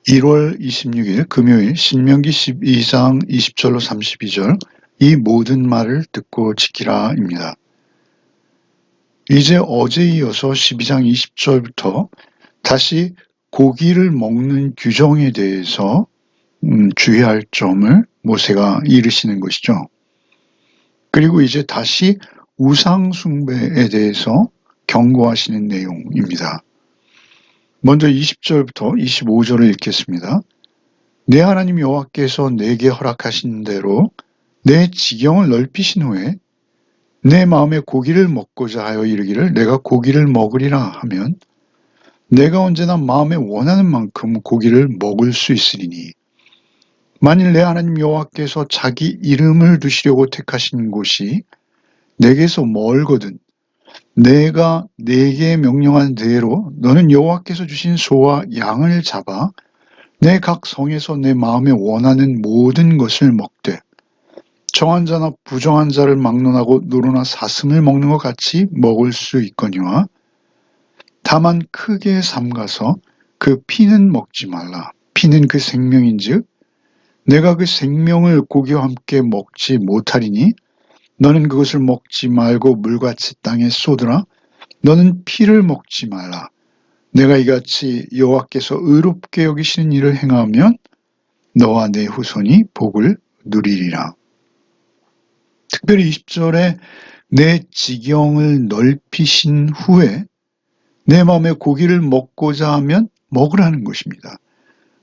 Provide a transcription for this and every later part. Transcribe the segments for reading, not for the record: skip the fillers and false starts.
1월 26일 금요일 신명기 12장 20절로 32절 이 모든 말을 듣고 지키라입니다. 이제 어제 이어서 12장 20절부터 다시 고기를 먹는 규정에 대해서 주의할 점을 모세가 이르시는 것이죠. 그리고 이제 다시 우상 숭배에 대해서 경고하시는 내용입니다. 먼저 20절부터 25절을 읽겠습니다. 내 하나님 여호와께서 내게 허락하신 대로 내 지경을 넓히신 후에 내 마음에 고기를 먹고자 하여 이르기를 내가 고기를 먹으리라 하면 내가 언제나 마음에 원하는 만큼 고기를 먹을 수 있으리니 만일 내 하나님 여호와께서 자기 이름을 두시려고 택하신 곳이 내게서 멀거든 내가 네게 명령한 대로 너는 여호와께서 주신 소와 양을 잡아 내 각 성에서 내 마음에 원하는 모든 것을 먹되 정한 자나 부정한 자를 막론하고 노루나 사슴을 먹는 것 같이 먹을 수 있거니와 다만 크게 삼가서 그 피는 먹지 말라. 피는 그 생명인즉 내가 그 생명을 고기와 함께 먹지 못하리니 너는 그것을 먹지 말고 물같이 땅에 쏟으라. 너는 피를 먹지 말라. 내가 이같이 여호와께서 의롭게 여기시는 일을 행하면 너와 내 후손이 복을 누리리라. 특별히 20절에 내 지경을 넓히신 후에 내 마음에 고기를 먹고자 하면 먹으라는 것입니다.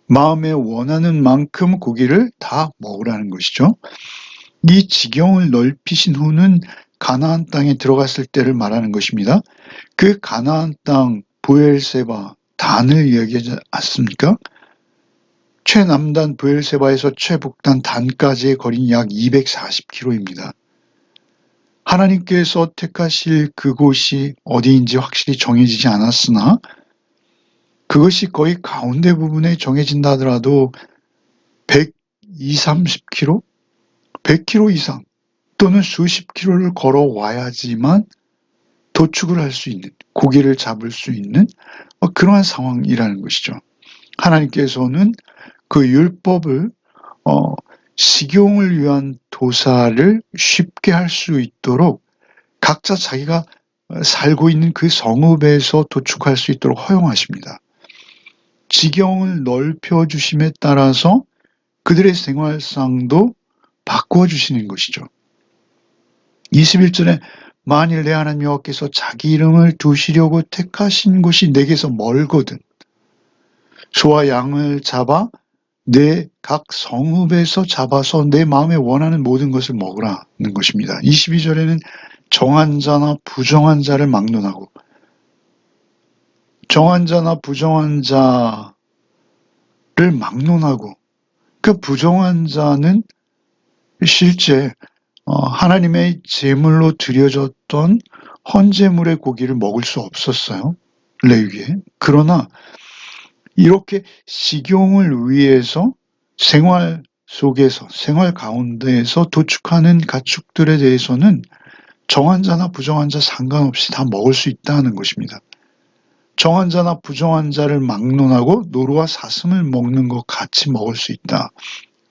마음에 원하는 만큼 고기를 다 먹으라는 것이죠. 이 지경을 넓히신 후는 가나안 땅에 들어갔을 때를 말하는 것입니다. 그 가나안 땅 브엘세바 단을 이야기하지 않습니까? 최남단 브엘세바에서 최북단 단까지의 거리는 약 240km입니다. 하나님께서 택하실 그곳이 어디인지 확실히 정해지지 않았으나 그것이 거의 가운데 부분에 정해진다 하더라도 120, 30km? 100km 이상 또는 수십 킬로를 걸어와야지만 도축을 할 수 있는, 고기를 잡을 수 있는 그러한 상황이라는 것이죠. 하나님께서는 그 율법을 식용을 위한 도사를 쉽게 할 수 있도록 각자 자기가 살고 있는 그 성읍에서 도축할 수 있도록 허용하십니다. 지경을 넓혀주심에 따라서 그들의 생활상도 바꾸어주시는 것이죠. 21절에 만일 내 하나님 여호와께서 자기 이름을 두시려고 택하신 곳이 내게서 멀거든 소와 양을 잡아 내 각 성읍에서 잡아서 내 마음에 원하는 모든 것을 먹으라는 것입니다. 22절에는 정한 자나 부정한 자를 막론하고 정한 자나 부정한 자를 막론하고 그 부정한 자는 실제 하나님의 제물로 드려졌던 헌제물의 고기를 먹을 수 없었어요. 레위기에. 그러나 이렇게 식용을 위해서 생활 속에서 생활 가운데에서 도축하는 가축들에 대해서는 정한 자나 부정한 자 상관없이 다 먹을 수 있다는 것입니다. 정한 자나 부정한 자를 막론하고 노루와 사슴을 먹는 것 같이 먹을 수 있다.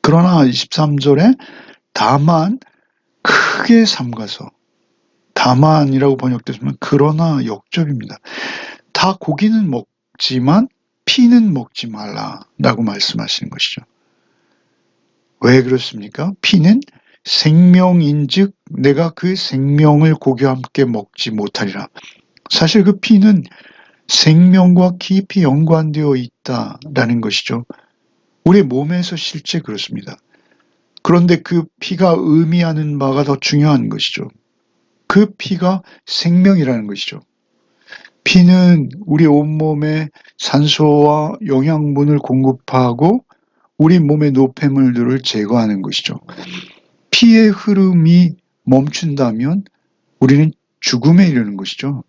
그러나 23절에 다만 크게 삼가서 다만이라고 번역됐으면 그러나 역접입니다. 다 고기는 먹지만 피는 먹지 말라라고 말씀하시는 것이죠. 왜 그렇습니까? 피는 생명인즉 내가 그 생명을 고기와 함께 먹지 못하리라. 사실 그 피는 생명과 깊이 연관되어 있다라는 것이죠. 우리 몸에서 실제 그렇습니다. 그런데 그 피가 의미하는 바가 더 중요한 것이죠. 그 피가 생명이라는 것이죠. 피는 우리 온몸에 산소와 영양분을 공급하고 우리 몸의 노폐물들을 제거하는 것이죠. 피의 흐름이 멈춘다면 우리는 죽음에 이르는 것이죠.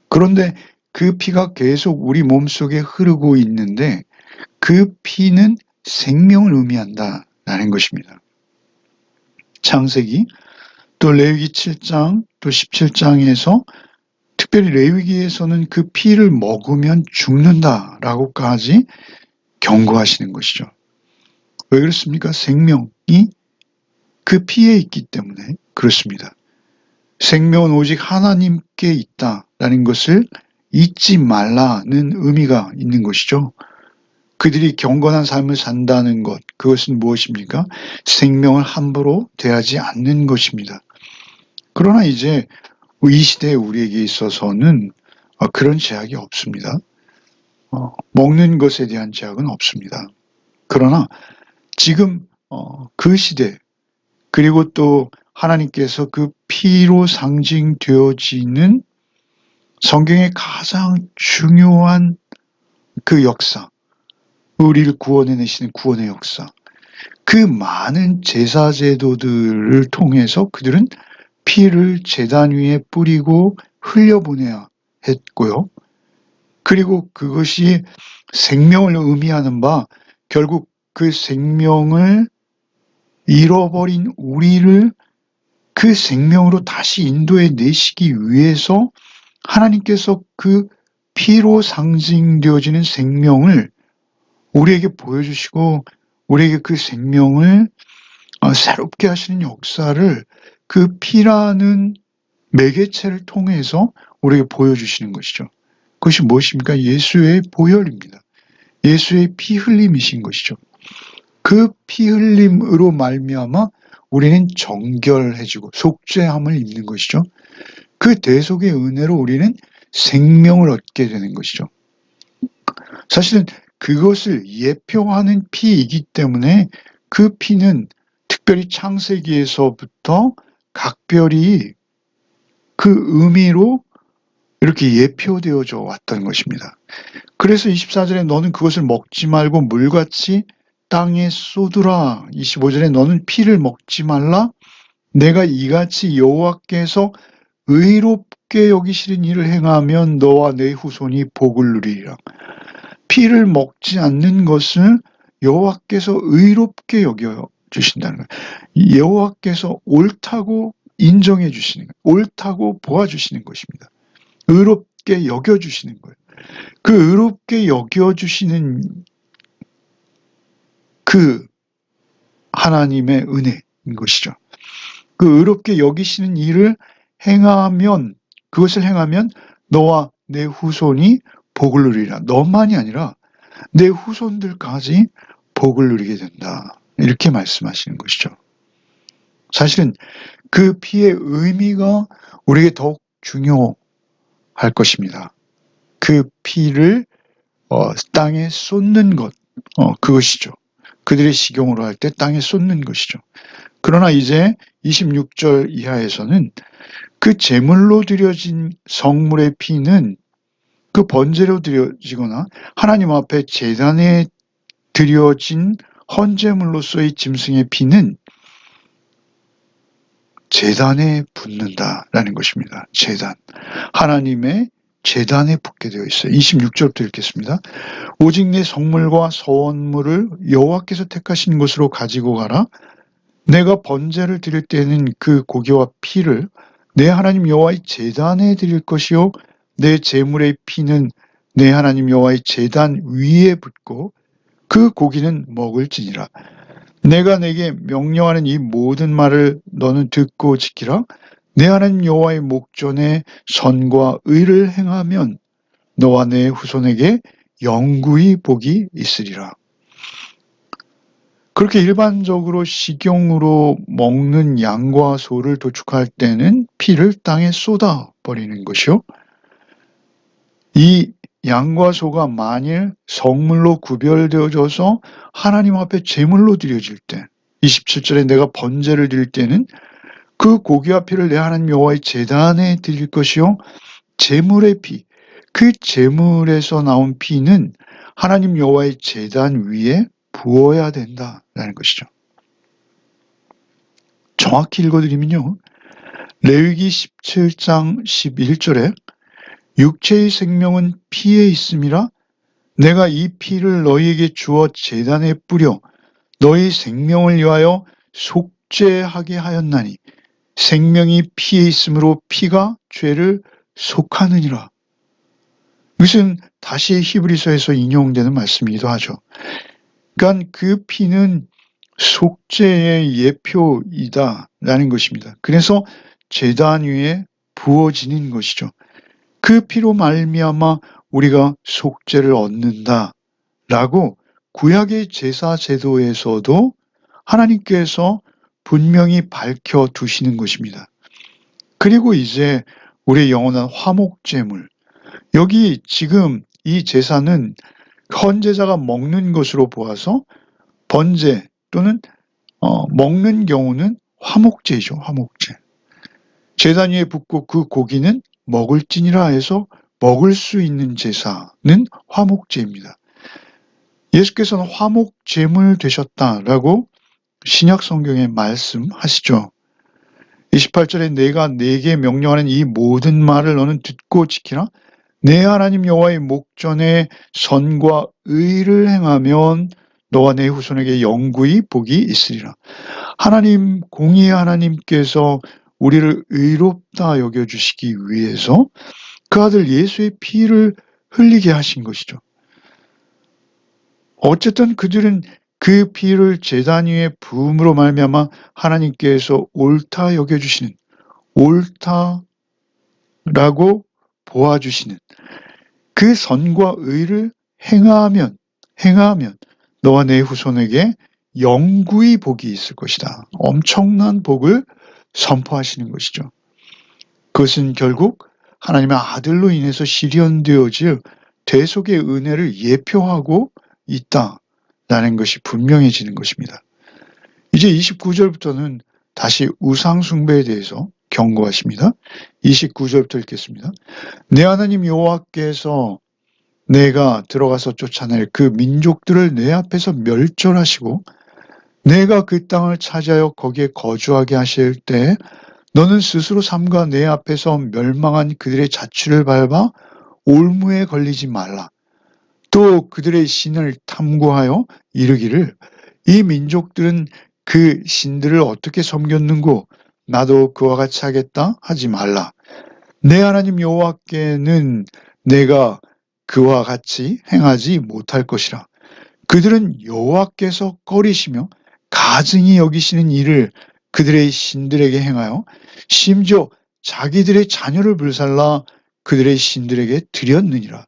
그런데 그 피가 계속 우리 몸속에 흐르고 있는데 그 피는 생명을 의미한다라는 것입니다. 창세기 또 레위기 7장 또 17장에서 특별히 레위기에서는 그 피를 먹으면 죽는다라고까지 경고하시는 것이죠. 왜 그렇습니까? 생명이 그 피에 있기 때문에 그렇습니다. 생명은 오직 하나님께 있다라는 것을 잊지 말라는 의미가 있는 것이죠. 그들이 경건한 삶을 산다는 것, 그것은 무엇입니까? 생명을 함부로 대하지 않는 것입니다. 그러나 이제 이 시대에 우리에게 있어서는 그런 제약이 없습니다. 먹는 것에 대한 제약은 없습니다. 그러나 지금 그 시대, 그리고 또 하나님께서 그 피로 상징되어지는 성경의 가장 중요한 그 역사, 우리를 구원해내시는 구원의 역사, 그 많은 제사 제도들을 통해서 그들은 피를 제단 위에 뿌리고 흘려보내야 했고요. 그리고 그것이 생명을 의미하는 바, 결국 그 생명을 잃어버린 우리를 그 생명으로 다시 인도해 내시기 위해서 하나님께서 그 피로 상징되어지는 생명을 우리에게 보여주시고 우리에게 그 생명을 새롭게 하시는 역사를 그 피라는 매개체를 통해서 우리에게 보여주시는 것이죠. 그것이 무엇입니까? 예수의 보혈입니다. 예수의 피 흘림이신 것이죠. 그 피 흘림으로 말미암아 우리는 정결해지고 속죄함을 입는 것이죠. 그 대속의 은혜로 우리는 생명을 얻게 되는 것이죠. 사실은 그것을 예표하는 피이기 때문에 그 피는 특별히 창세기에서부터 각별히 그 의미로 이렇게 예표되어져 왔던 것입니다. 그래서 24절에 너는 그것을 먹지 말고 물같이 땅에 쏟으라. 25절에 너는 피를 먹지 말라. 내가 이같이 여호와께서 의롭게 여기시는 일을 행하면 너와 내 후손이 복을 누리리라. 피를 먹지 않는 것을 여호와께서 의롭게 여겨 주신다는 거예요. 여호와께서 옳다고 인정해 주시는 거예요. 옳다고 보아 주시는 것입니다. 의롭게 여겨 주시는 거예요. 그 의롭게 여겨 주시는 그 하나님의 은혜인 것이죠. 그 의롭게 여기시는 일을 행하면, 그것을 행하면 너와 내 후손이 복을 누리라. 너만이 아니라 내 후손들까지 복을 누리게 된다. 이렇게 말씀하시는 것이죠. 사실은 그 피의 의미가 우리에게 더욱 중요할 것입니다. 그 피를 땅에 쏟는 것, 그것이죠. 그들의 식용으로 할 때 땅에 쏟는 것이죠. 그러나 이제 26절 이하에서는 그 제물로 드려진 성물의 피는 그 번제로 드려지거나 하나님 앞에 제단에 드려진 헌제물로서의 짐승의 피는 제단에 붓는다라는 것입니다. 제단. 하나님의 제단에 붓게 되어 있어요. 26절부터 읽겠습니다. 오직 내 성물과 서원물을 여호와께서 택하신 곳으로 가지고 가라. 내가 번제를 드릴 때는 그 고기와 피를 내 하나님 여호와의 제단에 드릴 것이요 내 제물의 피는 내 하나님 여호와의 제단 위에 붓고 그 고기는 먹을지니라. 내가 내게 명령하는 이 모든 말을 너는 듣고 지키라. 내 하나님 여호와의 목전에 선과 의를 행하면 너와 내 후손에게 영구히 복이 있으리라. 그렇게 일반적으로 식용으로 먹는 양과 소를 도축할 때는 피를 땅에 쏟아버리는 것이요. 이 양과 소가 만일 성물로 구별되어져서 하나님 앞에 제물로 드려질 때 27절에 내가 번제를 드릴 때는 그 고기와 피를 내 하나님 여호와의 제단에 드릴 것이요 제물의 피, 그 제물에서 나온 피는 하나님 여호와의 제단 위에 부어야 된다라는 것이죠. 정확히 읽어드리면요. 레위기 17장 11절에 육체의 생명은 피에 있음이라 내가 이 피를 너희에게 주어 제단에 뿌려 너희 생명을 위하여 속죄하게 하였나니 생명이 피에 있으므로 피가 죄를 속하느니라. 이것은 다시 히브리서에서 인용되는 말씀이기도 하죠. 그러니까 그 피는 속죄의 예표이다라는 것입니다. 그래서 제단 위에 부어지는 것이죠. 그 피로 말미암아 우리가 속죄를 얻는다라고 구약의 제사 제도에서도 하나님께서 분명히 밝혀 두시는 것입니다. 그리고 이제 우리의 영원한 화목제물, 여기 지금 이 제사는 헌제자가 먹는 것으로 보아서 번제 또는 먹는 경우는 화목제이죠. 화목제. 제단 위에 붓고 그 고기는 먹을지니라 해서 먹을 수 있는 제사는 화목제입니다. 예수께서는 화목제물 되셨다라고 신약 성경에 말씀하시죠. 28절에 내가 네게 명령하는 이 모든 말을 너는 듣고 지키라. 내 하나님 여호와의 목전에 선과 의를 행하면 너와 내 후손에게 영구히 복이 있으리라. 하나님, 공의의 하나님께서 우리를 의롭다 여겨주시기 위해서 그 아들 예수의 피를 흘리게 하신 것이죠. 어쨌든 그들은 그 피를 제단 위에 부음으로 말미암아 하나님께서 옳다 여겨주시는, 옳다라고 보아주시는 그 선과 의를 행하면 너와 내 후손에게 영구히 복이 있을 것이다. 엄청난 복을 선포하시는 것이죠. 그것은 결국 하나님의 아들로 인해서 실현되어질 대속의 은혜를 예표하고 있다라는 것이 분명해지는 것입니다. 이제 29절부터는 다시 우상 숭배에 대해서 경고하십니다. 29절부터 읽겠습니다. 내 하나님 여호와께서 내가 들어가서 쫓아낼 그 민족들을 내 앞에서 멸절하시고 내가 그 땅을 차지하여 거기에 거주하게 하실 때 너는 스스로 삼가 내 앞에서 멸망한 그들의 자취를 밟아 올무에 걸리지 말라. 또 그들의 신을 탐구하여 이르기를 이 민족들은 그 신들을 어떻게 섬겼는고 나도 그와 같이 하겠다 하지 말라. 내 하나님 여호와께는 내가 그와 같이 행하지 못할 것이라. 그들은 여호와께서 꺼리시며 가증히 여기시는 일을 그들의 신들에게 행하여 심지어 자기들의 자녀를 불살라 그들의 신들에게 드렸느니라.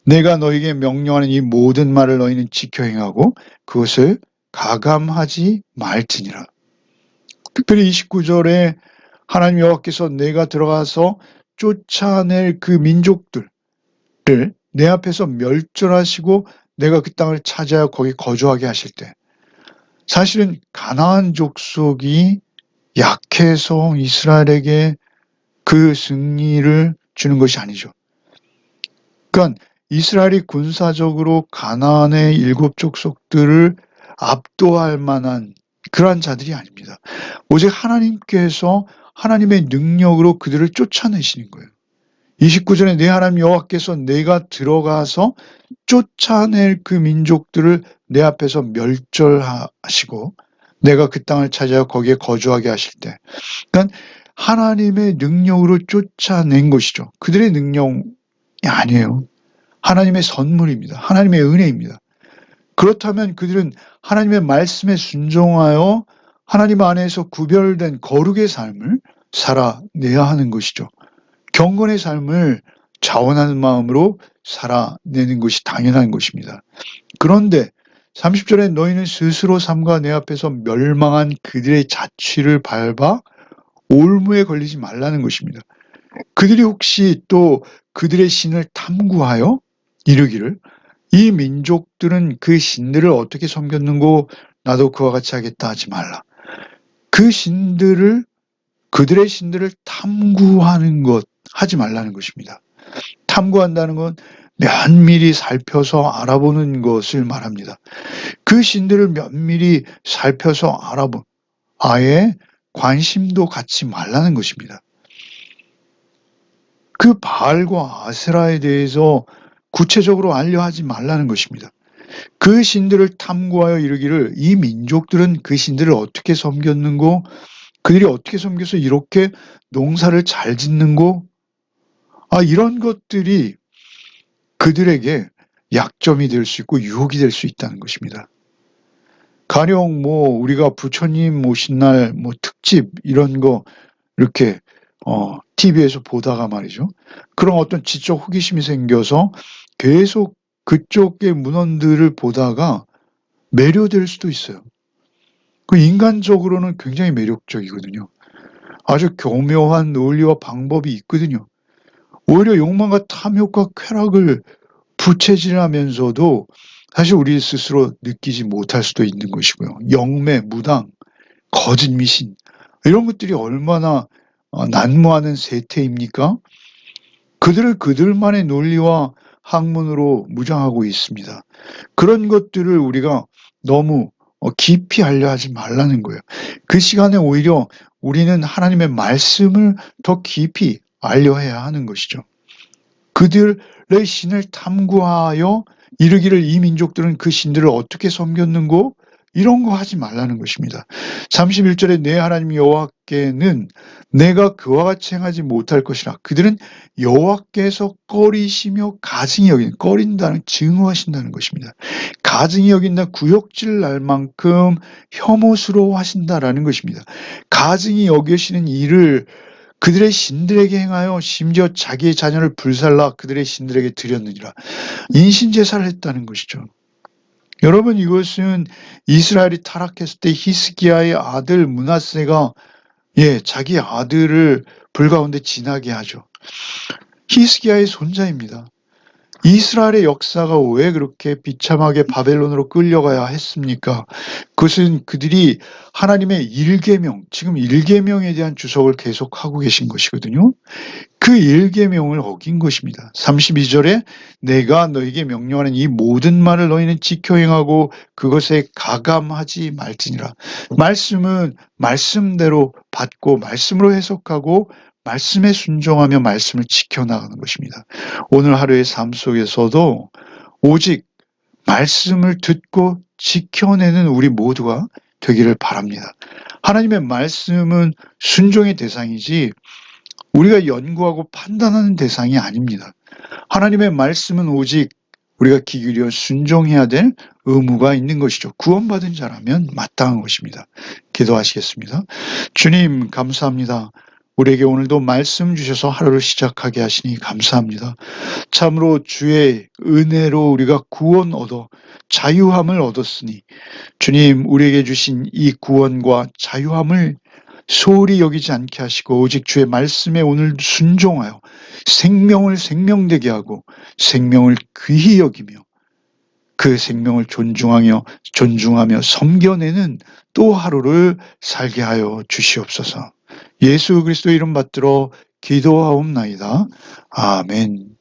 내가 너에게 명령하는 이 모든 말을 너희는 지켜 행하고 그것을 가감하지 말지니라. 특별히 29절에 하나님 여호와께서 내가 들어가서 쫓아낼 그 민족들을 내 앞에서 멸절하시고 내가 그 땅을 차지하여 거기 거주하게 하실 때 사실은 가나안 족속이 약해서 이스라엘에게 그 승리를 주는 것이 아니죠. 그러니까 이스라엘이 군사적으로 가나안의 7 족속들을 압도할 만한 그러한 자들이 아닙니다. 오직 하나님께서 하나님의 능력으로 그들을 쫓아내시는 거예요. 29절에 내 하나님 여호와께서 내가 들어가서 쫓아낼 그 민족들을 내 앞에서 멸절하시고 내가 그 땅을 차지하여 거기에 거주하게 하실 때 그러니까 하나님의 능력으로 쫓아낸 것이죠. 그들의 능력이 아니에요. 하나님의 선물입니다. 하나님의 은혜입니다. 그렇다면 그들은 하나님의 말씀에 순종하여 하나님 안에서 구별된 거룩의 삶을 살아내야 하는 것이죠. 경건의 삶을 자원하는 마음으로 살아내는 것이 당연한 것입니다. 그런데 30절에 너희는 스스로 삼가 내 앞에서 멸망한 그들의 자취를 밟아 올무에 걸리지 말라는 것입니다. 그들이 혹시 또 그들의 신을 탐구하여 이르기를 이 민족들은 그 신들을 어떻게 섬겼는고 나도 그와 같이 하겠다 하지 말라. 그 신들을 그들의 신들을 탐구하는 것 하지 말라는 것입니다. 탐구한다는 건 면밀히 살펴서 알아보는 것을 말합니다. 그 신들을 면밀히 살펴서 알아보 아예 관심도 갖지 말라는 것입니다. 그 바알과 아세라에 대해서 구체적으로 알려하지 말라는 것입니다. 그 신들을 탐구하여 이르기를 이 민족들은 그 신들을 어떻게 섬겼는고 그들이 어떻게 섬겨서 이렇게 농사를 잘 짓는고 이런 것들이 그들에게 약점이 될 수 있고 유혹이 될 수 있다는 것입니다. 가령 우리가 부처님 오신 날 특집 이런 거 이렇게 TV에서 보다가 말이죠. 그런 어떤 지적 호기심이 생겨서 계속 그쪽의 문헌들을 보다가 매료될 수도 있어요. 그 인간적으로는 굉장히 매력적이거든요. 아주 교묘한 논리와 방법이 있거든요. 오히려 욕망과 탐욕과 쾌락을 부채질하면서도 사실 우리 스스로 느끼지 못할 수도 있는 것이고요. 영매, 무당, 거짓 미신 이런 것들이 얼마나 난무하는 세태입니까? 그들을 그들만의 논리와 학문으로 무장하고 있습니다. 그런 것들을 우리가 너무 깊이 알려 하지 말라는 거예요. 그 시간에 오히려 우리는 하나님의 말씀을 더 깊이 알려해야 하는 것이죠. 그들의 신을 탐구하여 이르기를 이 민족들은 그 신들을 어떻게 섬겼는고 이런 거 하지 말라는 것입니다. 31절에 내 하나님 여호와께는 내가 그와 같이 행하지 못할 것이라. 그들은 여호와께서 꺼리시며 가증히 여기는, 꺼린다는 증오하신다는 것입니다. 가증히 여긴다, 구역질 날 만큼 혐오스러워 하신다라는 것입니다. 가증히 여기시는 일을 그들의 신들에게 행하여 심지어 자기의 자녀를 불살라 그들의 신들에게 드렸느니라. 인신제사를 했다는 것이죠. 여러분, 이것은 이스라엘이 타락했을 때 히스기야의 아들 므낫세가 자기 아들을 불 가운데 지나게 하죠. 히스기야의 손자입니다. 이스라엘의 역사가 왜 그렇게 비참하게 바벨론으로 끌려가야 했습니까? 그것은 그들이 하나님의 일계명, 지금 일계명에 대한 주석을 계속하고 계신 것이거든요. 그 일계명을 어긴 것입니다. 32절에 내가 너에게 명령하는 이 모든 말을 너희는 지켜 행하고 그것에 가감하지 말지니라. 말씀은 말씀대로 받고 말씀으로 해석하고 말씀에 순종하며 말씀을 지켜나가는 것입니다. 오늘 하루의 삶 속에서도 오직 말씀을 듣고 지켜내는 우리 모두가 되기를 바랍니다. 하나님의 말씀은 순종의 대상이지 우리가 연구하고 판단하는 대상이 아닙니다. 하나님의 말씀은 오직 우리가 귀 기울여 순종해야 될 의무가 있는 것이죠. 구원받은 자라면 마땅한 것입니다. 기도하시겠습니다. 주님, 감사합니다. 우리에게 오늘도 말씀 주셔서 하루를 시작하게 하시니 감사합니다. 참으로 주의 은혜로 우리가 구원 얻어 자유함을 얻었으니 주님, 우리에게 주신 이 구원과 자유함을 소홀히 여기지 않게 하시고 오직 주의 말씀에 오늘 순종하여 생명을 생명되게 하고 생명을 귀히 여기며 그 생명을 존중하며 섬겨내는 또 하루를 살게 하여 주시옵소서. 예수 그리스도 이름 받들어 기도하옵나이다. 아멘.